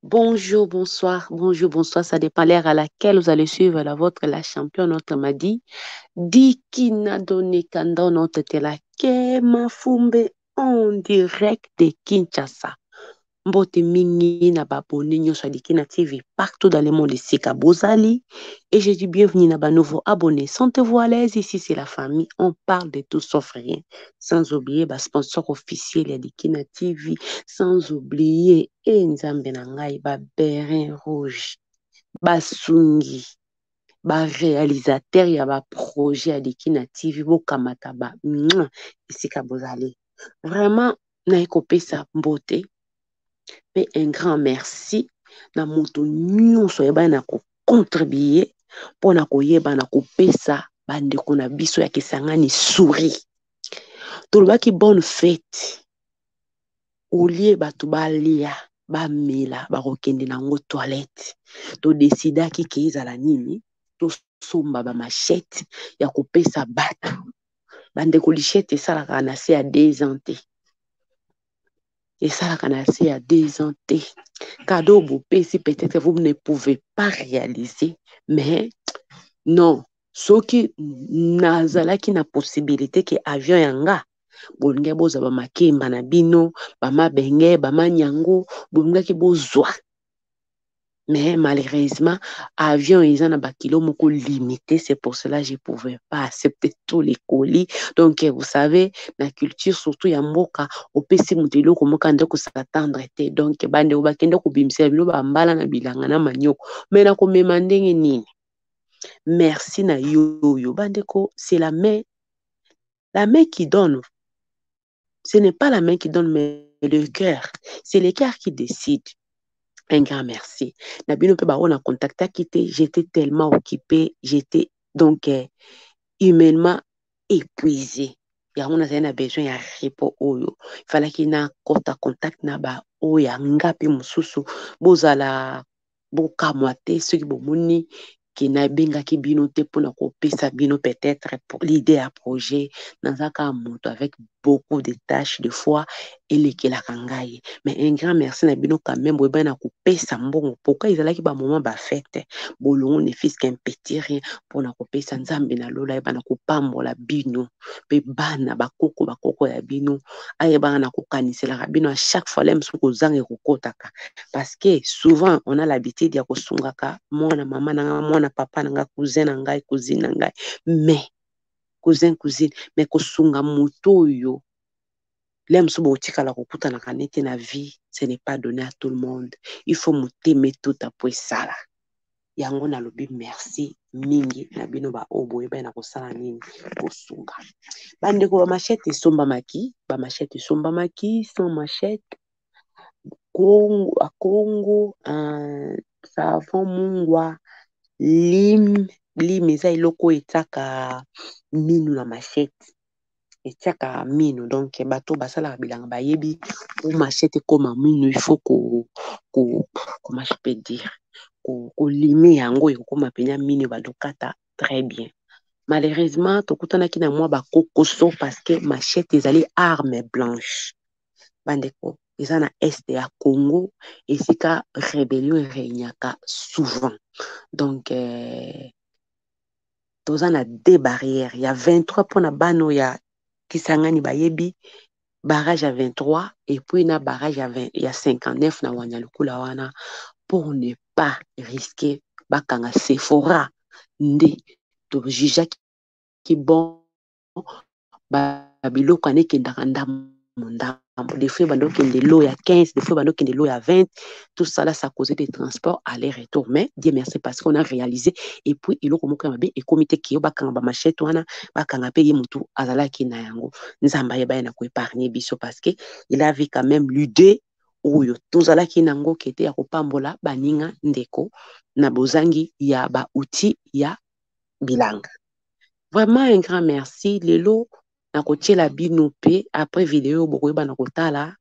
Bonjour, bonsoir, ça dépend l'heure à laquelle vous allez suivre la vôtre, la championne, notre m'a dit qui n'a donné kanda notre tela Kema Fumbe en direct de Kinshasa. Mbote mingi na babone nyonso Adikina TV partout dans le monde ici Bozali. Et je dis bienvenue na ba nouveaux abonnés. Sentez-vous à l'aise, ici c'est la famille. On parle de tout sauf rien. Sans oublier ba sponsor officiel Adikina TV. Sans oublier Nzambe na ngai ba Bérin Rouge. Ba Sungi. Ba réalisateur ya ba projet Adikina TV. Bo kamata ba. Ici Bozali. Vraiment, na ekopesa mbote. Mais un grand merci na moto nyonso yeba na ko contribuer pona ko yeba na ko pesa bandeko na biso ya Kisangani souri. Tolobaki bonne fête. Olie batu balia bamela bakokende nango toilette. To decidaki ke ezala nini to somba ba machette ya ko pesa batu. Bandeko lichette esalaka na se ya 2 ans te. Et ça, la canassie à 2 ans. Cadeau boupé, si peut-être vous ne pouvez pas réaliser, mais non. Ce qui n'a la possibilité que avion yanga, bolunga boza ba makemba na bino, ba mabenge, ba manyango, bolunga ki bozwa. Mais malheureusement, avion ils en a ba kilo moko limité, c'est pour cela que je ne pouvais pas accepter tous les colis. Donc vous savez, la culture surtout ya mboka, opesi mutelo ko moka ndeko s'attendre te. Donc bande obakende ko bimisa bilo ba mbala na bilanga na manyoko. Mais na ko mema ndenge nini. Merci na yo bandeko, c'est la main qui donne. Ce n'est pas la main qui donne mais le cœur. C'est le cœur qui décide. Un grand merci. Nabino pe ba on a contacté quitté, j'étais tellement occupée, j'étais donc humainement épuisée. Ya on a besoin ya repos oyo. Il fallait qu'il na contact na ba oya ngapi mususu bozala boka moite ceux qui bomoni qui na benga ki bino te pona ko pesa bino peut-être pour l'idée à projet dans un cas moto avec beaucoup de tâches de fois et les la kangai. Mais un grand merci na bino quand même boba na ko pesa mbongo pourquoi ils allaient ki ba moment ba fête bolongo ne fils qu'un petit rien pona ko pesa nzambe na lola ba na ko pambola bino pe bana bakoko ya bino aye ba na ko kanisela bino à chaque fois l'aime sou ko zange ko kotaka parce que souvent on a l'habitude ya ko sungaka mwana mama na mwana papa na cousin na ngai cousine na ngai mais cousin mais ko sunga moto yo l'aime sou botika la ko kuta na kanete na vie ce n'est pas donné à tout le monde il faut muteme tout après ça là yango na lobi merci mingi na bino ba oboye ba na ko sala nini ko sunga bandeko ba machette somba maki sans machette Congo savon mungwa lim eza iloko etaka minu na machette etaka minu donc bato basala bilanga bayebi ou machette comme minu il faut comment je peux dire ko limi yango ekoma penya minu badokata très bien. Malheureusement tokutana kina mwa bakokoso parce que machette ezali arme blanche bandeko eza na est ya Congo esika rébellion renyaka souvent donc toza na 2 barrières ya 23 pona bano ya Kisangani bayebi barrage à 23 et puis na barrage ya 59 na Wanyalukula wana pour ne pas risquer bakanga Sephora nde to juge ki bon babiloko anekendaka ndambo des fois bandokende l'eau ya 15 des fois bandokende l'eau ya 20 tout ça là ça causait des transports aller-retour mais Dieu merci parce qu'on a réalisé et puis iloko moko mabe et comité ki bakanga ba machette wana bakanga pe mutu azalaki na yango nzamba yeba na ko épargner biso parce que il avait quand même l'idée oyo tozalaki nango kete ya kopambola baninga ndeko na bozangi ya ba outil ya bilanga. Vraiment un grand merci. Lelo na kotiela bino pe après vidéo bokoyeba na kotala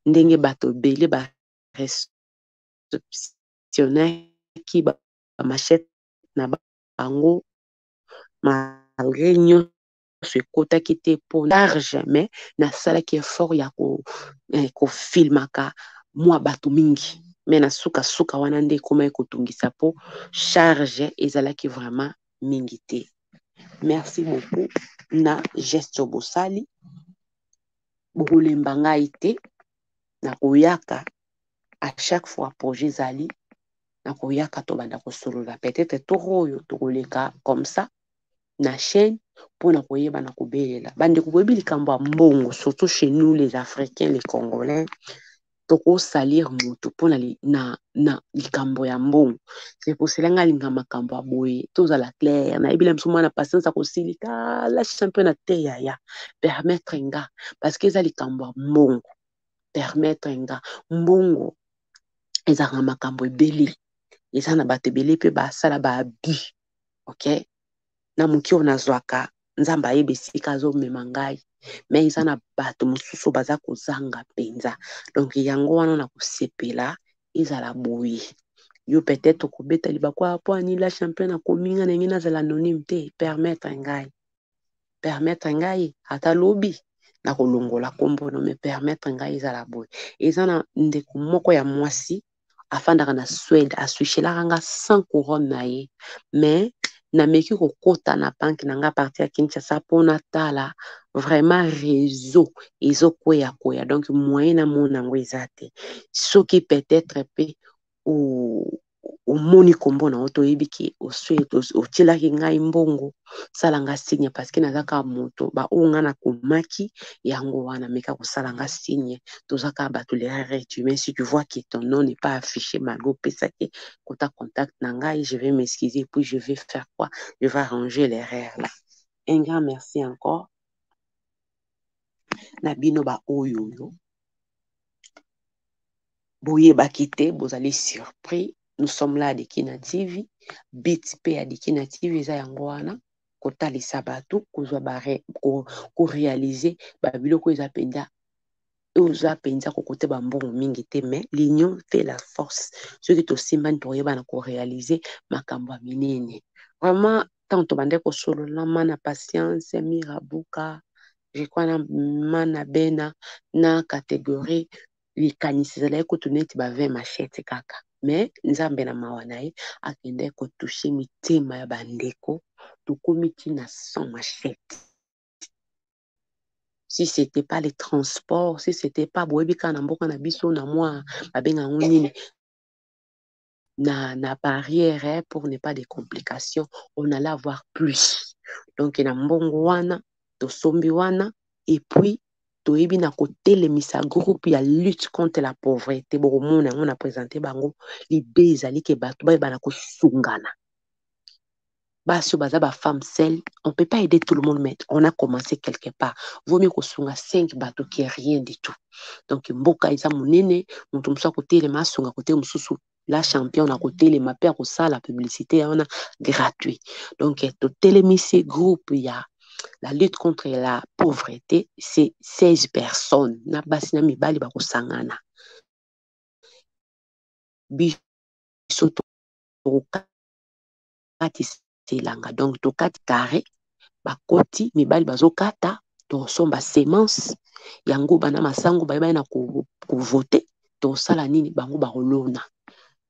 ndenge bato bele ba réceptionnaki ba machette na bango malgré nyonso ekotaki te po large, mais nasalaki effort ya kofilmaka mwa bato mingi, mais na suka wana nde ekoma ekotungisa po charge ezalaki vraiment mingi te. Merci beaucoup na geste bosali bokolemba ngai te na koyaka à chaque fois projet zali na koyaka tobanda kosolola peut-être toko oyo tokoleka comme ça na chaîne pour na koyeba na kobelela bande koyebi likambo ya mbongo, surtout chez nous les Africains, les Congolais, toko salir moto pour na likambo ya mbongo. C'est pour cela nga linga makambo ya boye tozala clair na ebila mso mwana patience akosilika la champion te ya permettre nga parce que eza likambo ya mbongo permettre nga mbongo ezaka makambo ebele eza na bato ebele pe basala ba abus, ok na moki oyo nazwaka nzambe ayeba esika azomema ngai mais eza na bato mosusu baza kozanga mpenza, donc yango wana na kosepela ezala boye yo peut-être kobeta libakwa po anila champion akominga ndenge nazala anonyme te, permettre ngai ata lobi na kolongola kombono me permettre ngai ezala boye. Eza na ndeko moko ya mwasi afandaka na Suède aswichelaka nga 100 couronne na ye, mais na meki kokota na banque na nga parti ya Kinshasa pona tala vraiment réseau ezokwea donc moyen na mona ngo eza te soki peut-être pe omoni kombo na oto yebiki otilaki ngai mbongo sala nga signe parce que nazaka moto ba onga na komaki yango wana meka kosala nga signe tozaka bato les rares humains. Si tu vois que ton nom n'est pas affiché malgré pesa ke kota contact na ngai, je vais m'excuser puis je vais faire quoi, je vais arranger l'erreur là. Un grand merci encore na bino ba oyo boyebaki te bozali surpris. Nous sommes là à Dikina TV, Beat P à Dikina TV, eza yango wana kotalisa bato kozwa bare ko réaliser ba biloko eza penda oza penza kokote ba mbongo mingi te, mais l'union fait la force. Ceux qui tosimbani toyeba na ko réaliser makambo minene. Vraiment tant to bande ko solo na mana patience mirabuka je crois na mana bena na catégorie likanisi zala ko tuneti ba 20 machete kaka, mais nzambe na mawana ye akende ko toucher mitima ya bandeko tokomiti na 100 machete. Si c'était pas les transports, si c'était pas boebika na mboka na biso na moi babenga nini na barrière pour ne pas de complications, on allait avoir plus. Donc na mbongo wana to sombi wana et puis toyebi na kotelemisa groupe ya lutte contre la pauvreté bokomona on a présenté bango l'idée ezali ke bato bayeba ko sungana. Basi baza ba femme seule, on peut pas aider tout le monde, mais on a commencé quelque part. Vaut mieux qu'on soit 5 bateaux qui est rien du tout. Donc mboka isa munene, mutu musa côté les masonga côté mususu la championne à côté les mapères au ça la publicité on a gratuit. Donc to télémisé groupe il y a la lutte contre la pauvreté, c'est 16 personnes. Na basi na mibali ba ko sangana. Biso to kati selanga donc to kati carré bakoti mibali bazokata tosomba semence yango bana masango bayeba na ko voter tosala nini bango bakolona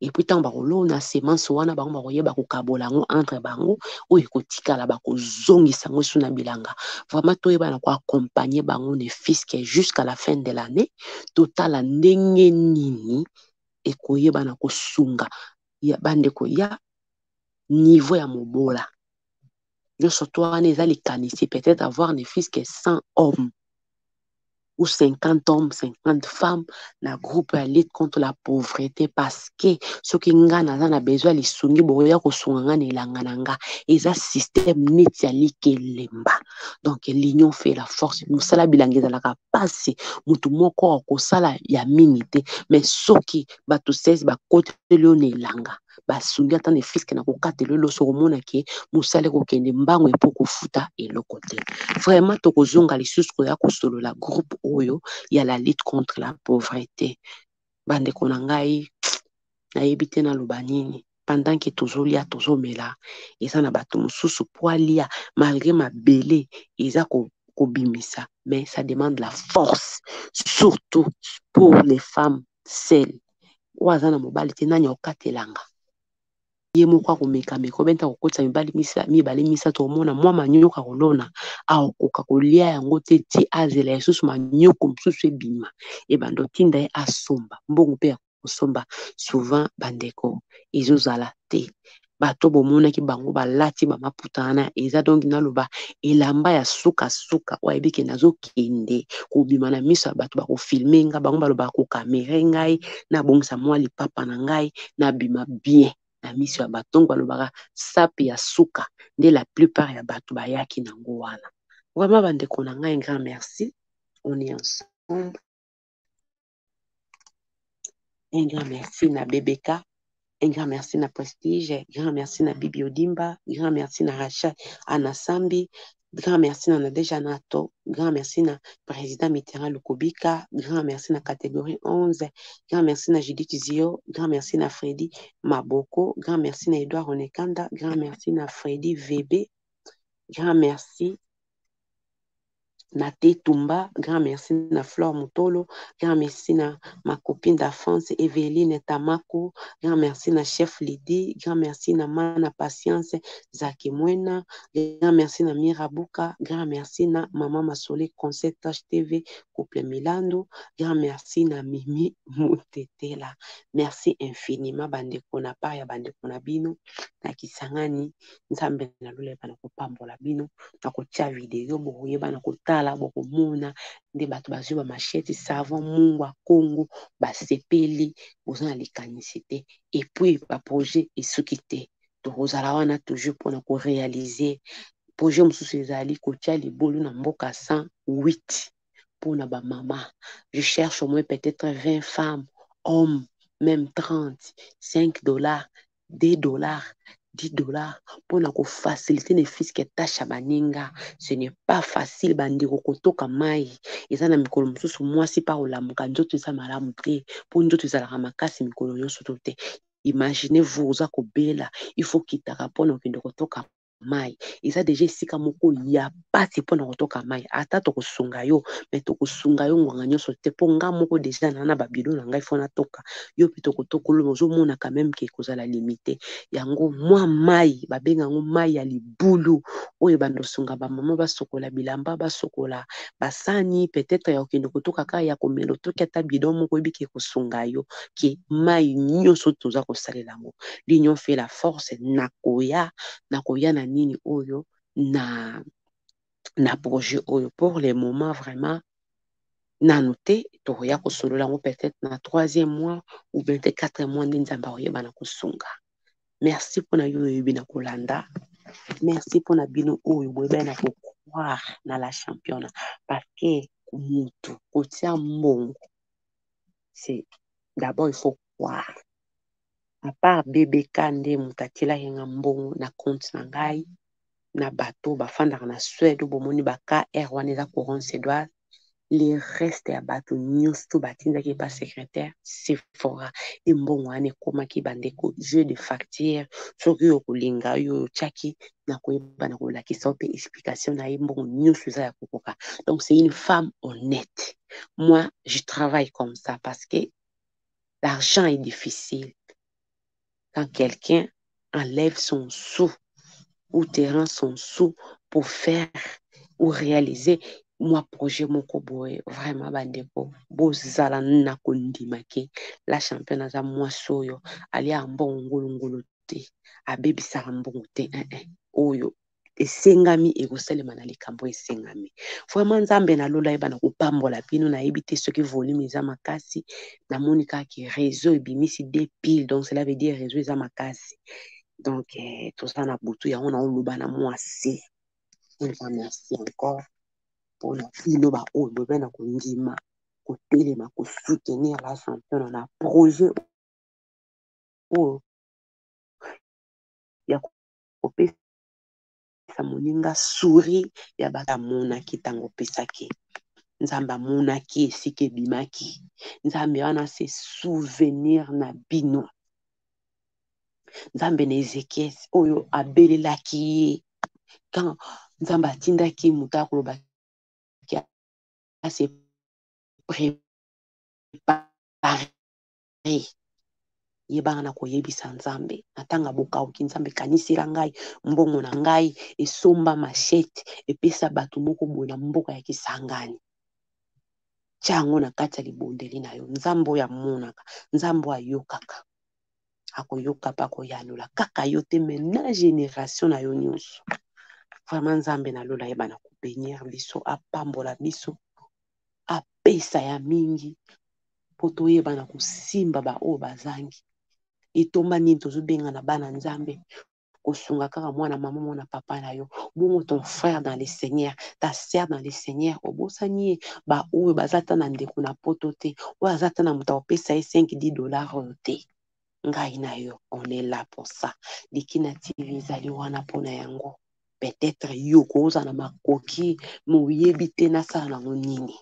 et puis tant bakolona semence wana bango bakoyeba ko kabola ngo entre bango oyo kotikala bakozongisa ngo suna bilanga. Vraiment toyeba na ko accompagner bango ne fisque jusqu'à la fin de l'année totala ndenge nini ekoyeba na kosunga ya bandeko ya niveau ya mobola. Yo surtout wana eza likanisi peut-être avoir ne fils que 100 hommes ou 50 hommes, 50 femmes, na groupe ya lutte contre la pauvreté parce que ce qui nga naza na besoin lisungi boya kosunga nga na elanga na nga eza système neti ya likelemba. Donc l'union fait la force. Musala bilanga ezalaka pasi mutu moko akosala ya mingi te mais soki bato 16 bakoteli yo na elanga basungi ata ne fiske na kokatela loso komona ke musala kokende mbango epo kofuta eloko te. Vraiment tokozonga lisusu koya kosolola groupe oyo ya la lutte contre la pauvreté. Bandeko na ngai nayebi te naloba nini pendant que tozolia tozomela eza na bato mosusu po alia malgré mabele eza kobimisa mais ça demande la force surtout pour les femmes seules oyo aza na mobali te nani okatelanga ye moko akomekameka obenta kokotisa mibale misato omona mwa manioka kolona aokoka kolia yango te ti azela lisusu manioko mosusu ebima ebando tinda ye asomba mbongo mpe ya kosomba souvent bandeko ezozala te bato bomonaki bango balati bamaputa wana eza donc naloba elamba ya suka oyo ayebike nazokende kobima na miso ya bato bakofilme nga bango baloba kokamere ngai nabongisa mwa lipapa na ngai nabima bien na miso ya bato donc balobaka sape ya suka nde la plupart ya bato bayaki nango wana. Vraiment bandeko na ngai un grand merci, on est ensemble. Un grand merci na BBK, un grand merci na Prestige, un grand merci na Bibi Odimba, un grand merci na Rachel Anasambi, grand merci na Nadeja Nato, grand merci na Président Mitterrand Lukobika, grand merci na catégorie 11, grand merci na Judith Zio, grand merci na Freddy Maboko, grand merci na Edouard Onekanda, grand merci na Freddy VB, grand merci na Tetumba, grand merci na Flore Mutolo, grand merci na ma copine d'enfance Evelyne Tamako, grand merci na Chef Lidi, grand merci na Mana Patience Zaki Mwena, grand merci na Mirabuka, grand merci na Maman Masole Concept TV Couple Milando, grand merci na Mimi Mutetela. Merci infiniment bandeko na part ya bandeko na bino na kisangani nzambe na lule bana kopambola bino na kotia video bokoyeba na kotala bokomona nde bato bazwi ba machete savon mungwa Congo basepeli boza na likanisi te et puis ba projet esuki te tokozala wana toujours mpona korealize projet mosusu ezali kotia libulu na mboka 108 mpona bamama. Je cherche au moins peut-être 20 femmes, hommes, même 30, $5, $2, $10 pour na ko faciliter ne fiske tasha baninga. Ce n'est pas facile bandiko kotoka mai eza na mikolo mosusu mwasi pa olamuka nzoto eza malamu te po nzoto ezalaka makasi mikolo nyonso to te. Imaginez-vous oza kobela il faut kitaka mpona okende kotoka mai eza deja esika moko ya pasi mpona kotoka mai ata tokosunga yo me tokosunga yo ngwanga nyonso te mpo nga moko deja na babilo na ngai fo natoka yo mpe tokotokolo ozomona quand même ke kozala limite yango mwa mai babenga yango mai ya libulu oyo bandosunga bamama basokola bilamba basokola basani peut-être ya okende kotoka kaka ya komela otoki ata bidon moko oyebiki kosunga yo ke mai nyonso toza kosalela yango l'union fait la force nakoya na nini oyo na projet oyo pour le moment vraiment nanu te tokoya kosolola yango peut-être na 3e mois ou 24 mois nde nzambe akoyeba na kosunga. Merci mpona yo oyebi na kolanda, merci mpona bino oyo boyebi na kokroire na la championna parce que mutu kotia mbongo c'est d'abord il faut croire. À part BBK nde mutu atielaki nga mbongo na compte na ngai na bato bafandaka na Suède bomoni baka R wana eza Corence Edouard le reste ya bato nyonso batindaki pa secrétaire Sephora embongo wana ekomaki bandeko jeu de facture soki oyo kolinga oyo otiaki na koyeba na kolakisa mpe explication na ye mbongo nyonso eza ya kokoka. Donc c'est une femme honnête. Moi je travaille comme ça parce que l'argent est difficile quand quelqu'un enlève son sou ou terrain son sou pour faire ou réaliser moi projet moko boye vraiment bandeko bozala na kondima ke la championne aza mwasi oyo alia mbongo ngolongolo te abebisaka mbongo te oyo esengami ekosalema na likambo esengami. Vraiment nzambe nalola yeba na kopambola bino nayebi te soki volume eza makasi namoni kaka réseau ebimisi des piles donc cela veut dire réseau eza makasi donc toza na butu yango naoloba na mwasi. Merci encore mpona bino baoyo bobe na kondima kotelema kosoutenir la championne na projet oyo ya kopesa moninga souri ya bato amonaki ntango opesaki nzambe amonaki esika ebimaki nzambe wana se souvenir na bino nzambe na Ezekiel oyo abelelaki ye quand nzambe atindaki moto akolobaki ase préparé yebanga na koyebisa nzambe na tanga bokauki nzambe kanisela ngai mbongo na ngai esomba machete epesa bato moko boye na mboka ya Kisangani tia yango na kati ya libondeli na yo nzambe oyo amonaka nzambe oyo ayokaka akoyoka mpe akoyanola kaka yo te mena génération na yo nyonso vraiment nzambe nalola yeba na kobenir biso apambola biso apesa ya mingi po toyeba na kosimba baoyo bazangi etomba nini tozobenga na bana nzambe kosunga kaka mwana mama mwana papa na yo bongo ton frère dans le Seigneur ta sœur dans le Seigneur obosani ye baoyo baza ta na ndeko na poto te oyo aza ta na moto akopesa ye 5-10 dollars oyo te ngai na yo on est là pour ça Likina TV ezali wana mpona yango peut-être yo koza na makoki moyebi te nasala nango nini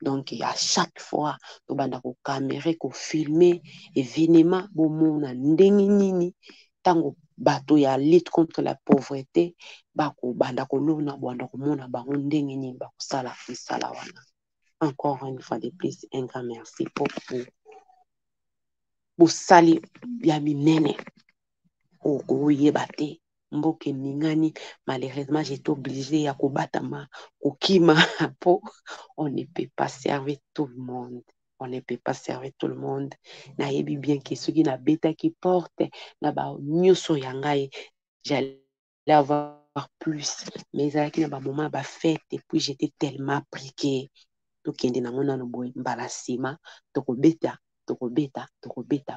donc à chaque fois tobanda ko caméra ko filmer événement bomona ndenge nini tango bato ya lutte contre la pauvreté bako banda kolona banda komona bango ndenge nini bakosala misala wana. Encore une fois de plus un grand merci pour vous bosali ya minene okoyeba te mboke ningani malheureusement j'étais obligée ya kobatama kokima po on ne peut pas servir tout le monde on ne peut pas servir tout le monde nayebi bien que soki na betaki porte na ba nyonso ya ngai j'allais avoir plus mais ezalaki na ba moment ba fête et puis j'étais tellement pris que tokende nango nano boye mbala nsima tokobeta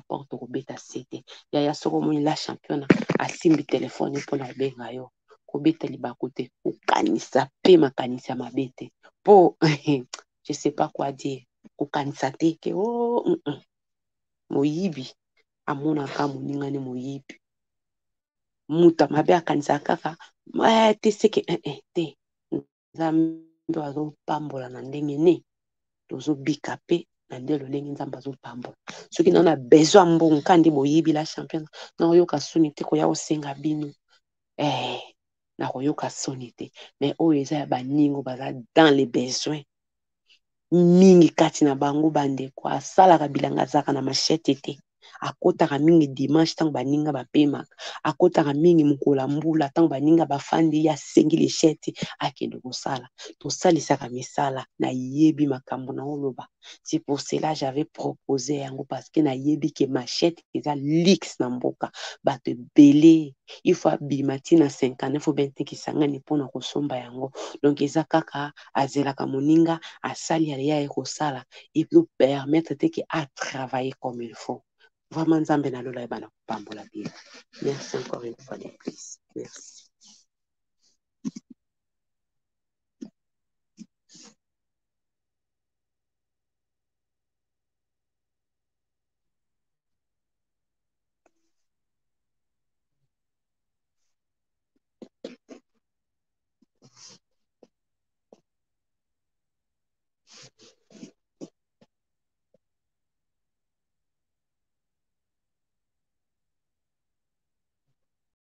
porte tokobeta sete yaya soko omoni la championne asimbi telefone mpona kobenga yo kobeta libako te kokanisa pe makanisi ya mabe te po je sais pas quoi dire kokanisa te ke moyibi amonaka moningani moyibi muta mabe akanisa kaka te seke te nzambe azopambola na ndenge ne tozobika pe na ndelo ndenge nzambe azopambola soki nana besoin mbongo kandi boyibi la championne na koyoka soni te koya kosenga bino na koyoka soni te mais oyo eza ya baningo baza dans les besoins mingi kati na bango bandeko asalaka bilanga azaka na machete te akotaka mingi dimanche ntango baninga bapemaka akotaka mingi mokola mbula ntango baninga bafandi ya sengi leshete akende kosala tosalisaka misala nayebi makambo na oloba c'est pour cela j'avais proposé yango parce que nayebi ke machete eza lix na mboka bato ebele il faut abima ntina 59 obente Kisangani mpona kosomba yango donc eza kaka azelaka moninga asali ya ekosala il peut permettre te ke a travailler comme il faut vraiment nzambe nalola ebana kopambola bien merci encore une fois de plus merci